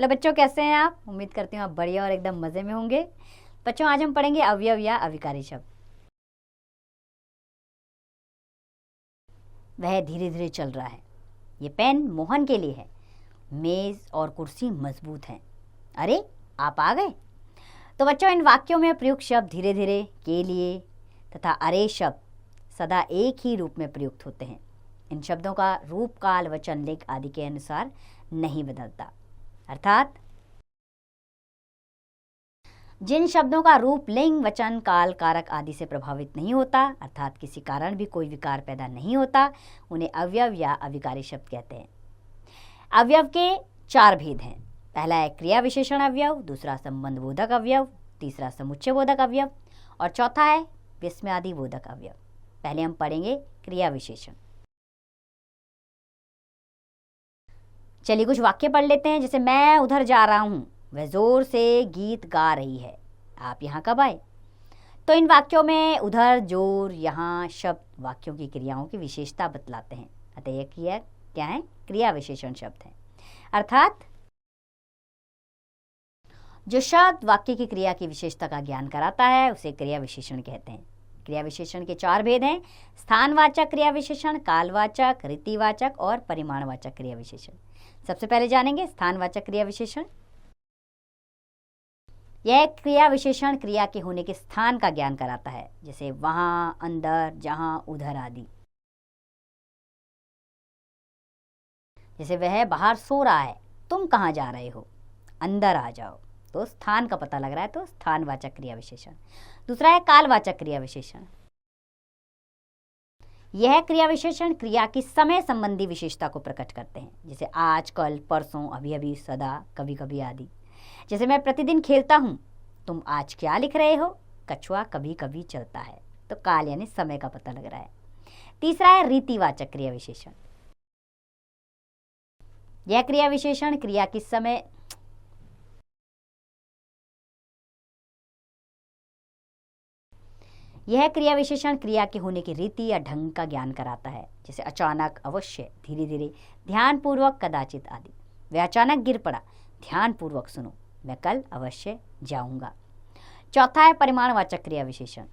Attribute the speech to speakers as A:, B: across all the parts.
A: Hello बच्चों, कैसे हैं आप? उम्मीद करती हूँ आप बढ़िया और एकदम मज़े में होंगे। बच्चों, आज हम पढ़ेंगे अवयव या अविकारी शब्द। वह धीरे धीरे चल रहा है। ये पेन मोहन के लिए है। मेज़ और कुर्सी मजबूत हैं। अरे, आप आ गए। तो बच्चों, इन वाक्यों में प्रयुक्त शब्द धीरे धीरे, के लिए तथा अरे शब्द सदा एक ही रूप में प्रयुक्त होते हैं। इन शब्दों का रूप, काल, वचन, लिंग आदि के अनुसार नहीं बदलता। अर्थात जिन शब्दों का रूप लिंग, वचन, काल, कारक आदि से प्रभावित नहीं होता, अर्थात किसी कारण भी कोई विकार पैदा नहीं होता, उन्हें अवयव या अविकारी शब्द कहते हैं। अवयव के 4 भेद हैं। पहला है क्रिया विशेषण अवयव, दूसरा संबंध बोधक अवयव, तीसरा समुच्चय बोधक अवयव और चौथा है विस्मयादि बोधक अवयव। पहले हम पढ़ेंगे क्रिया विशेषण। चलिए कुछ वाक्य पढ़ लेते हैं। जैसे मैं उधर जा रहा हूँ, वह जोर से गीत गा रही है। आप यहाँ कब आए? तो इन वाक्यों में उधर, जोर, यहाँ शब्द वाक्यों की क्रियाओं की विशेषता बतलाते हैं। अतः यह क्रिया क्या है? क्रिया विशेषण शब्द है। अर्थात जो शब्द वाक्य की क्रिया की विशेषता का ज्ञान कराता है उसे क्रिया विशेषण कहते हैं। क्रिया विशेषण के 4 भेद हैं। स्थानवाचक क्रिया विशेषण, कालवाचक, रीतिवाचक और परिमाणवाचक क्रिया विशेषण। सबसे पहले जानेंगे स्थानवाचक क्रिया विशेषण। यह क्रिया विशेषण क्रिया के होने के स्थान का ज्ञान कराता है, जैसे वहां, अंदर, जहां, उधर आदि। जैसे वह बाहर सो रहा है, तुम कहाँ जा रहे हो? अंदर आ जाओ। तो स्थान का पता लग रहा है, तो स्थानवाचक क्रिया विशेषण। दूसरा है कालवाचक क्रिया विशेषण। यह क्रिया विशेषण क्रिया की समय संबंधी विशेषता को प्रकट करते हैं, जैसे आज, कल, परसों, अभी अभी, सदा, कभी कभी आदि। जैसे मैं प्रतिदिन खेलता हूँ, तुम आज क्या लिख रहे हो? कछुआ कभी कभी चलता है। तो काल यानी समय का पता लग रहा है। तीसरा है रीतिवाचक क्रिया विशेषण। यह क्रिया विशेषण क्रिया की समय यह क्रिया विशेषण क्रिया के होने की रीति या ढंग का ज्ञान कराता है, जैसे अचानक, अवश्य, धीरे धीरे, ध्यानपूर्वक, कदाचित आदि। वह अचानक गिर पड़ा, ध्यानपूर्वक सुनो, मैं कल अवश्य जाऊंगा। चौथा है परिमाणवाचक क्रिया विशेषण।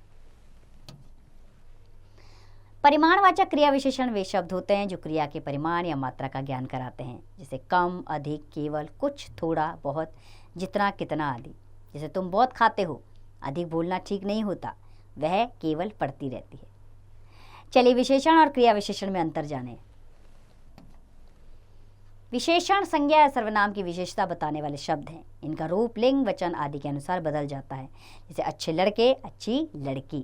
A: परिमाणवाचक क्रिया विशेषण वे शब्द होते हैं जो क्रिया के परिमाण या मात्रा का ज्ञान कराते हैं, जैसे कम, अधिक, केवल, कुछ, थोड़ा, बहुत, जितना, कितना आदि। जैसे तुम बहुत खाते हो, अधिक बोलना ठीक नहीं होता, वह केवल पढ़ती रहती है। चलिए विशेषण और क्रिया विशेषण में अंतर जानें। विशेषण संज्ञा या सर्वनाम की विशेषता बताने वाले शब्द हैं। इनका रूप लिंग, वचन आदि के अनुसार बदल जाता है, जैसे अच्छे लड़के, अच्छी लड़की।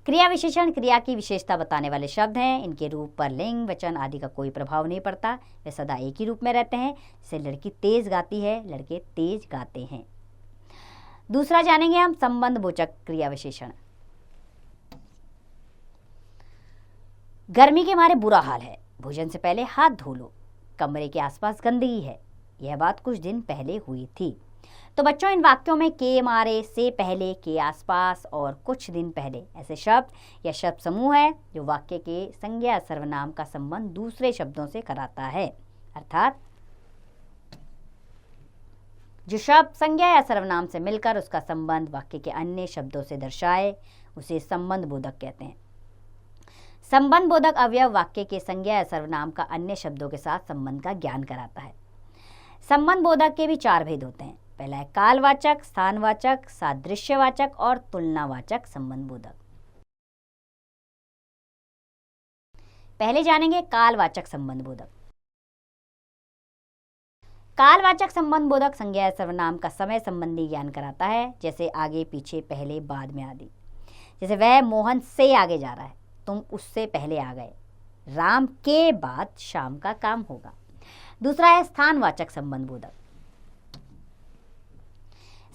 A: क्रिया विशेषण क्रिया की विशेषता बताने वाले शब्द हैं। इनके रूप पर लिंग, वचन आदि का कोई प्रभाव नहीं पड़ता, वे सदा एक ही रूप में रहते हैं, जैसे लड़की तेज गाती है, लड़के तेज गाते हैं। दूसरा जानेंगे हम संबंधबोधक क्रिया विशेषण। गर्मी के मारे बुरा हाल है, भोजन से पहले हाथ धो लो, कमरे के आसपास गंदगी है, यह बात कुछ दिन पहले हुई थी। तो बच्चों, इन वाक्यों में के मारे, से पहले, के आसपास और कुछ दिन पहले ऐसे शब्द या शब्द समूह है जो वाक्य के संज्ञा या सर्वनाम का संबंध दूसरे शब्दों से कराता है। अर्थात जो शब्द संज्ञा या सर्वनाम से मिलकर उसका संबंध वाक्य के अन्य शब्दों से दर्शाए उसे संबंध बोधक कहते हैं। संबंध बोधक अवयव वाक्य के संज्ञा या सर्वनाम का अन्य शब्दों के साथ संबंध का ज्ञान कराता है। संबंध बोधक के भी 4 भेद होते हैं। पहला है कालवाचक, स्थानवाचक, सादृश्यवाचक और तुलनावाचक संबंध बोधक। पहले जानेंगे कालवाचक संबंध बोधक। कालवाचक संबंध बोधक संज्ञा या सर्वनाम का समय संबंधी ज्ञान कराता है, जैसे आगे, पीछे, पहले, बाद में आदि। जैसे वह मोहन से आगे जा रहा है, तुम उससे पहले आ गए, राम के बाद शाम का काम होगा। दूसरा है स्थानवाचक संबंध बोधक।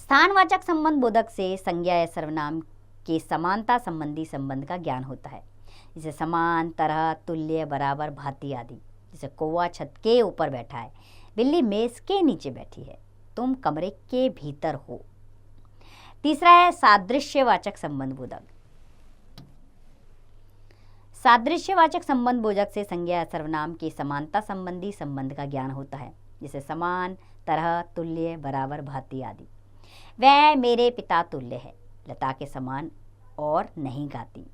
A: स्थानवाचक संबंध बोधक से संज्ञा या सर्वनाम के समानता संबंधी संबंध का ज्ञान होता है, जैसे समान, तरह, तुल्य, बराबर, भांति आदि। जैसे कौवा छत के ऊपर बैठा है, बिल्ली मेज के नीचे बैठी है, तुम कमरे के भीतर हो। तीसरा है सादृश्यवाचक संबंध बोधक। सादृश्यवाचक संबंध बोधक से संज्ञा या सर्वनाम के समानता संबंधी संबंध का ज्ञान होता है, जैसे समान, तरह, तुल्य, बराबर, भांति आदि। वह मेरे पिता तुल्य है, लता के समान और नहीं गाती,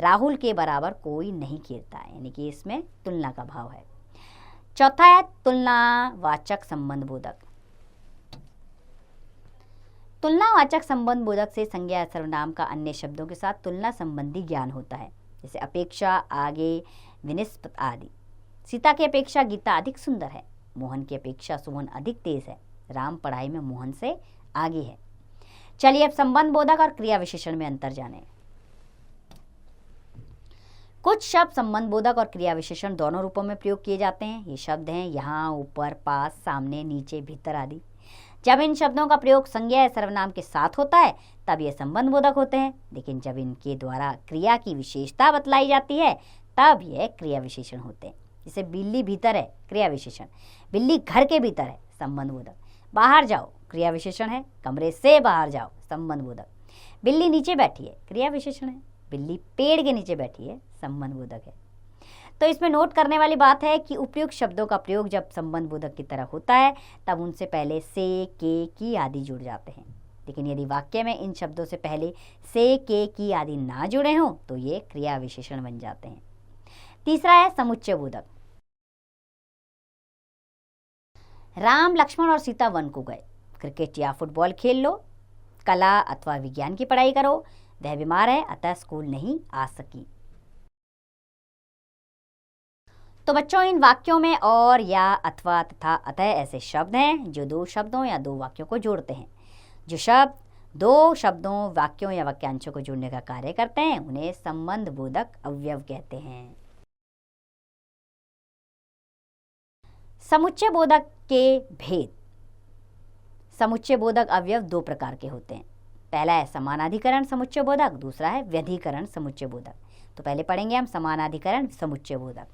A: राहुल के बराबर कोई नहीं खेलता, यानी कि इसमें तुलना का भाव है। चौथा है तुलनावाचक संबंध बोधक। तुलनावाचक संबंध बोधक से संज्ञा या सर्वनाम का अन्य शब्दों के साथ तुलना संबंधी ज्ञान होता है, जैसे अपेक्षा, आगे, विनिस्पत आदि। सीता की अपेक्षा गीता अधिक सुंदर है, मोहन की अपेक्षा सुमन अधिक तेज है, राम पढ़ाई में मोहन से आगे है। चलिए अब संबंध बोधक और क्रिया विशेषण में अंतर जानें। कुछ शब्द संबंध बोधक और क्रिया विशेषण दोनों रूपों में प्रयोग किए जाते हैं। ये शब्द हैं यहाँ, ऊपर, पास, सामने, नीचे, भीतर आदि। जब इन शब्दों का प्रयोग संज्ञा या सर्वनाम के साथ होता है तब ये संबंध बोधक होते हैं, लेकिन जब इनके द्वारा क्रिया की विशेषता बतलाई जाती है तब ये क्रिया विशेषण होते हैं। जैसे बिल्ली भीतर है, क्रिया विशेषण। बिल्ली घर के भीतर है, संबंध बोधक। बाहर जाओ, क्रिया विशेषण है। कमरे से बाहर जाओ, संबंध बोधक। बिल्ली नीचे बैठी है, क्रिया विशेषण है। बिल्ली पेड़ के नीचे बैठी है, संबंध बोधक है। तो इसमें नोट करने वाली बात है कि उपयुक्त शब्दों का प्रयोग जब संबंध बोधक की तरह होता है तब उनसे पहले से, के, की आदि जुड़ जाते हैं, लेकिन यदि वाक्य में इन शब्दों से पहले से, के, की आदि ना जुड़े हों तो ये क्रिया विशेषण बन जाते हैं। तीसरा है समुच्चय बोधक। राम, लक्ष्मण और सीता वन को गए। क्रिकेट या फुटबॉल खेल लो, कला अथवा विज्ञान की पढ़ाई करो। वह बीमार है अतः स्कूल नहीं आ सकी। तो बच्चों, इन वाक्यों में और, या, अथवा, तथा, अतः ऐसे शब्द हैं जो दो शब्दों या दो वाक्यों को जोड़ते हैं। जो शब्द दो शब्दों, वाक्यों या वाक्यांशों को जोड़ने का कार्य करते हैं उन्हें संबंध बोधक अवयव कहते हैं। समुच्चय बोधक के भेद। समुच्चय बोधक अवयव दो प्रकार के होते हैं। पहला है समानाधिकरण समुच्चय बोधक, दूसरा है व्यधिकरण समुच्चय बोधक। तो पहले पढ़ेंगे हम समानाधिकरण समुच्चय बोधक।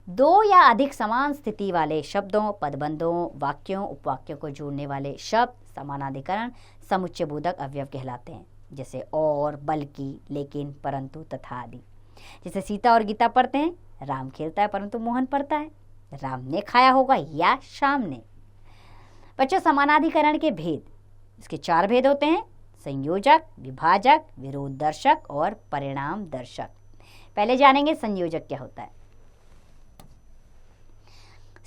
A: दो या अधिक समान स्थिति वाले शब्दों, पदबंधों, वाक्यों, उपवाक्यों को जोड़ने वाले शब्द समानाधिकरण समुच्चय बोधक अवयव कहलाते हैं, जैसे और, बल्कि, लेकिन, परंतु, तथा आदि। जैसे सीता और गीता पढ़ते हैं, राम खेलता है परंतु मोहन पढ़ता है। राम ने खाया होगा या शाम ने। बच्चों, समानाधिकरण के भेद, इसके चार भेद होते हैं: संयोजक, विभाजक, विरोध दर्शक और परिणाम दर्शक। पहले जानेंगे संयोजक क्या होता है।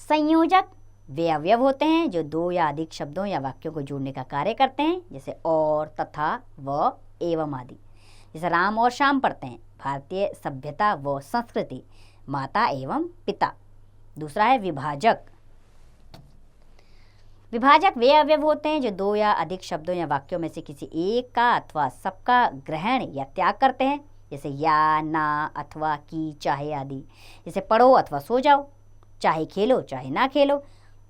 A: संयोजक वे अवयव होते हैं जो दो या अधिक शब्दों या वाक्यों को जोड़ने का कार्य करते हैं, जैसे और, तथा, व, एवं आदि। जैसे राम और श्याम पढ़ते हैं, भारतीय सभ्यता व संस्कृति, माता एवं पिता। दूसरा है विभाजक। विभाजक वे अवयव होते हैं जो दो या अधिक शब्दों या वाक्यों में से किसी एक का अथवा सबका ग्रहण या त्याग करते हैं, जैसे या, ना, अथवा, की, चाहे आदि। जैसे पढ़ो अथवा सो जाओ, चाहे खेलो चाहे ना खेलो,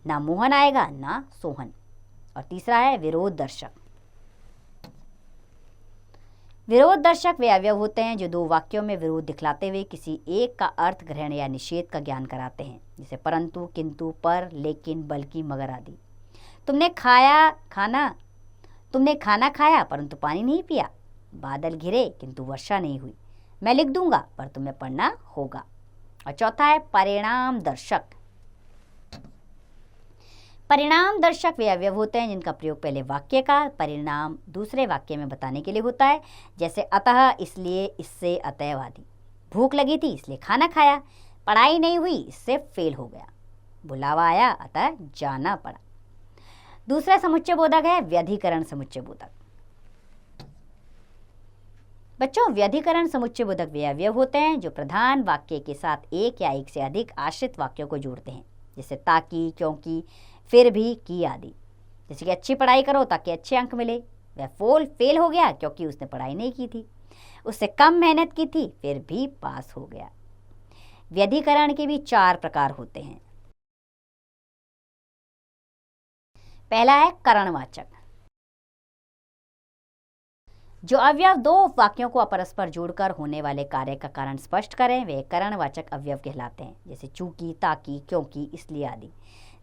A: ना मोहन आएगा ना सोहन। और तीसरा है विरोध दर्शक। विरोध दर्शक वे अवयव होते हैं जो दो वाक्यों में विरोध दिखलाते हुए किसी एक का अर्थ ग्रहण या निषेध का ज्ञान कराते हैं, जैसे परंतु, किंतु, पर, लेकिन, बल्कि, मगर आदि। तुमने खाना खाया परंतु पानी नहीं पिया। बादल घिरे किंतु वर्षा नहीं हुई। मैं लिख दूंगा पर तुम्हें पढ़ना होगा। और चौथा है परिणाम दर्शक। परिणाम दर्शक वे अवयव होते हैं जिनका प्रयोग पहले वाक्य का परिणाम दूसरे वाक्य में बताने के लिए होता है, जैसे अतः, इसलिए, इससे, अतएव आदि। भूख लगी थी इसलिए खाना खाया, पढ़ाई नहीं हुई इससे फेल हो गया, बुलावा आया अतः जाना पड़ा। दूसरा समुच्चय बोधक है व्यधिकरण समुच्चय बोधक। बच्चों, व्यधिकरण समुच्चय बोधक वे अवयव होते हैं जो प्रधान वाक्य के साथ एक या एक से अधिक आश्रित वाक्यों को जोड़ते हैं, जैसे ताकि, क्योंकि, फिर भी, की आदि। जैसे कि अच्छी पढ़ाई करो ताकि अच्छे अंक मिले। वह फेल हो गया क्योंकि उसने पढ़ाई नहीं की थी, उससे कम मेहनत की थी फिर भी पास हो गया। व्यधिकरण के भी चार प्रकार होते हैं। पहला है करणवाचक। जो अवयव दो वाक्यों को अपरस्पर जोड़कर होने वाले कार्य का कारण स्पष्ट करें वे करणवाचक अवयव कहलाते हैं, जैसे चूंकि, ताकि, क्योंकि, इसलिए आदि।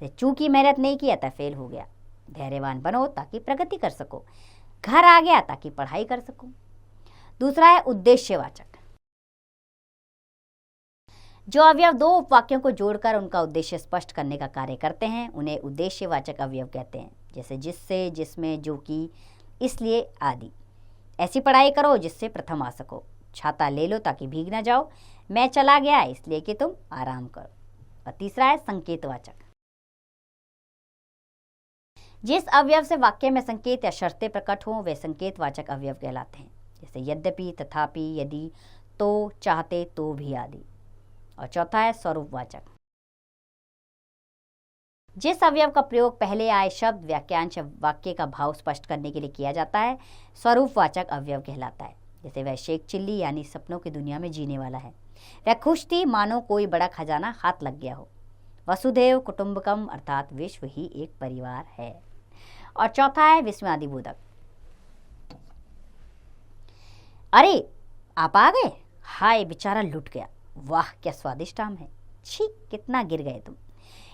A: चूंकि मेहनत नहीं की अतः फेल हो गया। धैर्यवान बनो ताकि प्रगति कर सको। घर आ गया ताकि पढ़ाई कर सको। दूसरा है उद्देश्यवाचक। जो अवयव दो उपवाक्यों को जोड़कर उनका उद्देश्य स्पष्ट करने का कार्य करते हैं उन्हें उद्देश्यवाचक अवयव कहते हैं, जैसे जिससे, जिसमें, जो कि, इसलिए आदि। ऐसी पढ़ाई करो जिससे प्रथम आ सको। छाता ले लो ताकि भीग ना जाओ। मैं चला गया इसलिए कि तुम आराम करो। और तीसरा है संकेतवाचक। जिस अवयव से वाक्य में संकेत या शर्तें प्रकट हों वे संकेतवाचक अवयव कहलाते हैं, जैसे यद्यपि, तथापि, यदि, तो, चाहते, तो भी आदि। और चौथा है स्वरूपवाचक। जिस अवयव का प्रयोग पहले आए शब्द, वाक्यांश, वाक्य का भाव स्पष्ट करने के लिए किया जाता है स्वरूपवाचक अवयव कहलाता है। जैसे वह शेख चिल्ली यानी सपनों की दुनिया में जीने वाला है। वह खुश थी मानो कोई बड़ा खजाना हाथ लग गया हो। वसुधैव कुटुंबकम अर्थात विश्व ही एक परिवार है। और चौथा है विस्मयादिबोधक। अरे आप आ गए, हाय बेचारा लुट गया, वाह क्या स्वादिष्ट आम है, छी कितना गिर गए तुम।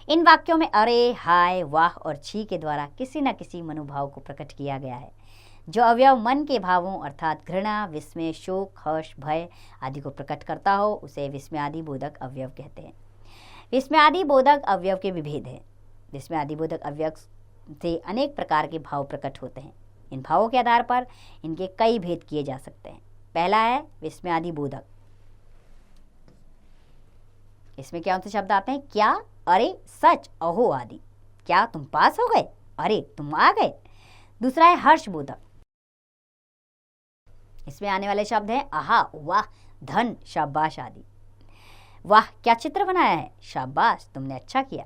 A: इन वाक्यों में अरे, हाय, वाह और छी के द्वारा किसी न किसी मनोभाव को प्रकट किया गया है। जो अवयव मन के भावों अर्थात घृणा, विस्मय, शोक, हर्ष, भय आदि को प्रकट करता हो उसे विस्मयादिबोधक अवयव कहते हैं। विस्मयादिबोधक अवयव के विभेद हैं। विस्मयादिबोधक अवयव से अनेक प्रकार के भाव प्रकट होते हैं। इन भावों के आधार पर इनके कई भेद किए जा सकते हैं। पहला है विस्मयादिबोधक। इसमें क्या से शब्द आते हैं? क्या, अरे, सच, अहो आदि। क्या तुम पास हो गए, अरे तुम आ गए। दूसरा है हर्षबोधक। इसमें आने वाले शब्द हैं आहा, वाह, धन, शाबाश आदि। वाह क्या चित्र बनाया है, शाबाश तुमने अच्छा किया।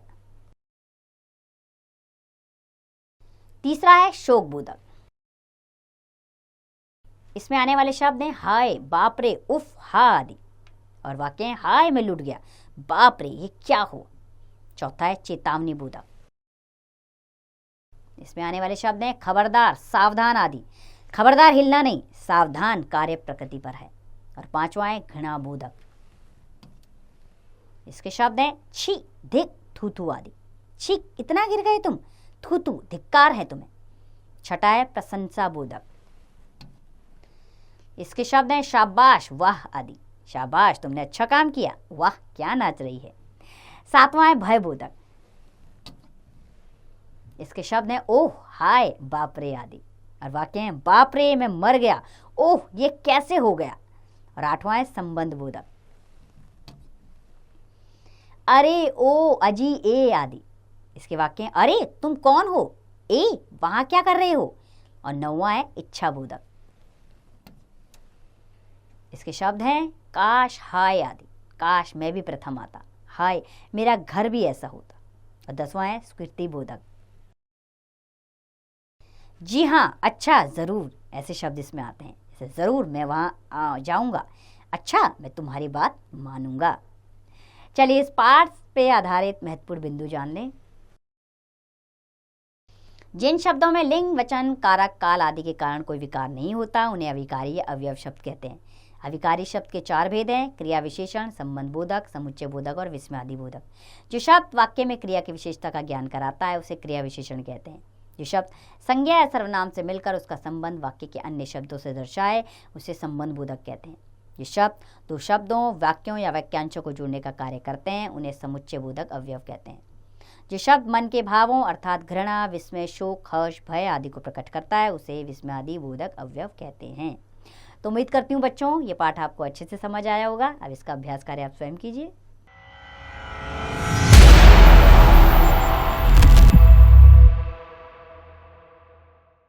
A: तीसरा है शोकबोधक। इसमें आने वाले शब्द हैं हाय, बाप रे, उफ, हा आदि। और वाक्य हैं हाय मैं लुट गया, बाप रे ये क्या हुआ। चौथा है चेतावनी बोधक। इसमें आने वाले शब्द हैं खबरदार, सावधान आदि। खबरदार हिलना नहीं, सावधान कार्य प्रकृति पर है। और पांचवा है घृणा बोधक। इसके शब्द हैं छी, धिक, थूथू आदि। छी इतना गिर गए तुम, थूथू धिक्कार है तुम्हें। छठा है प्रशंसा बोधक। इसके शब्द हैं शाबाश, वाह आदि। शाबाश तुमने अच्छा काम किया, वाह क्या नाच रही है। सातवां है भय बोधक। इसके शब्द हैं ओह, हाय, बाप रे आदि। और वाक्य हैं बाप रे मैं मर गया, ओह ये कैसे हो गया। और आठवां है संबंध बोधक। अरे, ओ, अजी, ए आदि। इसके वाक्य हैं अरे तुम कौन हो, ए वहां क्या कर रहे हो। और नौवां है इच्छा बोधक। इसके शब्द हैं काश, हाय आदि। काश मैं भी प्रथम आता, हाय मेरा घर भी ऐसा होता। और 10वां है स्वीकृति बोधक। जी हाँ, अच्छा, जरूर, ऐसे शब्द इसमें आते हैं। जैसे जरूर मैं वहां जाऊंगा, अच्छा मैं तुम्हारी बात मानूंगा। चलिए इस पाठ पे आधारित महत्वपूर्ण बिंदु जान लें। जिन शब्दों में लिंग, वचन, कारक, काल आदि के कारण कोई विकार नहीं होता उन्हें अविकारी या अवयव शब्द कहते हैं। अविकारी शब्द के 4 भेद हैं: क्रिया विशेषण, संबंध बोधक, समुच्चय बोधक और विस्मयादि बोधक। जो शब्द वाक्य में क्रिया की विशेषता का ज्ञान कराता है उसे क्रिया विशेषण कहते हैं। जो शब्द संज्ञा या सर्वनाम से मिलकर उसका संबंध वाक्य के अन्य शब्दों से दर्शाए उसे संबंध बोधक कहते हैं। जो शब्द दो शब्दों, वाक्यों या वाक्यांशों को जोड़ने का कार्य करते हैं उन्हें समुच्चय बोधक अवयव कहते हैं। जो शब्द मन के भावों अर्थात घृणा, विस्मय, शोक, हर्ष, भय आदि को प्रकट करता है उसे विस्मयादि बोधक अवयव कहते हैं। तो उम्मीद करती हूँ बच्चों ये पाठ आपको अच्छे से समझ आया होगा। अब इसका अभ्यास कार्य आप स्वयं कीजिए।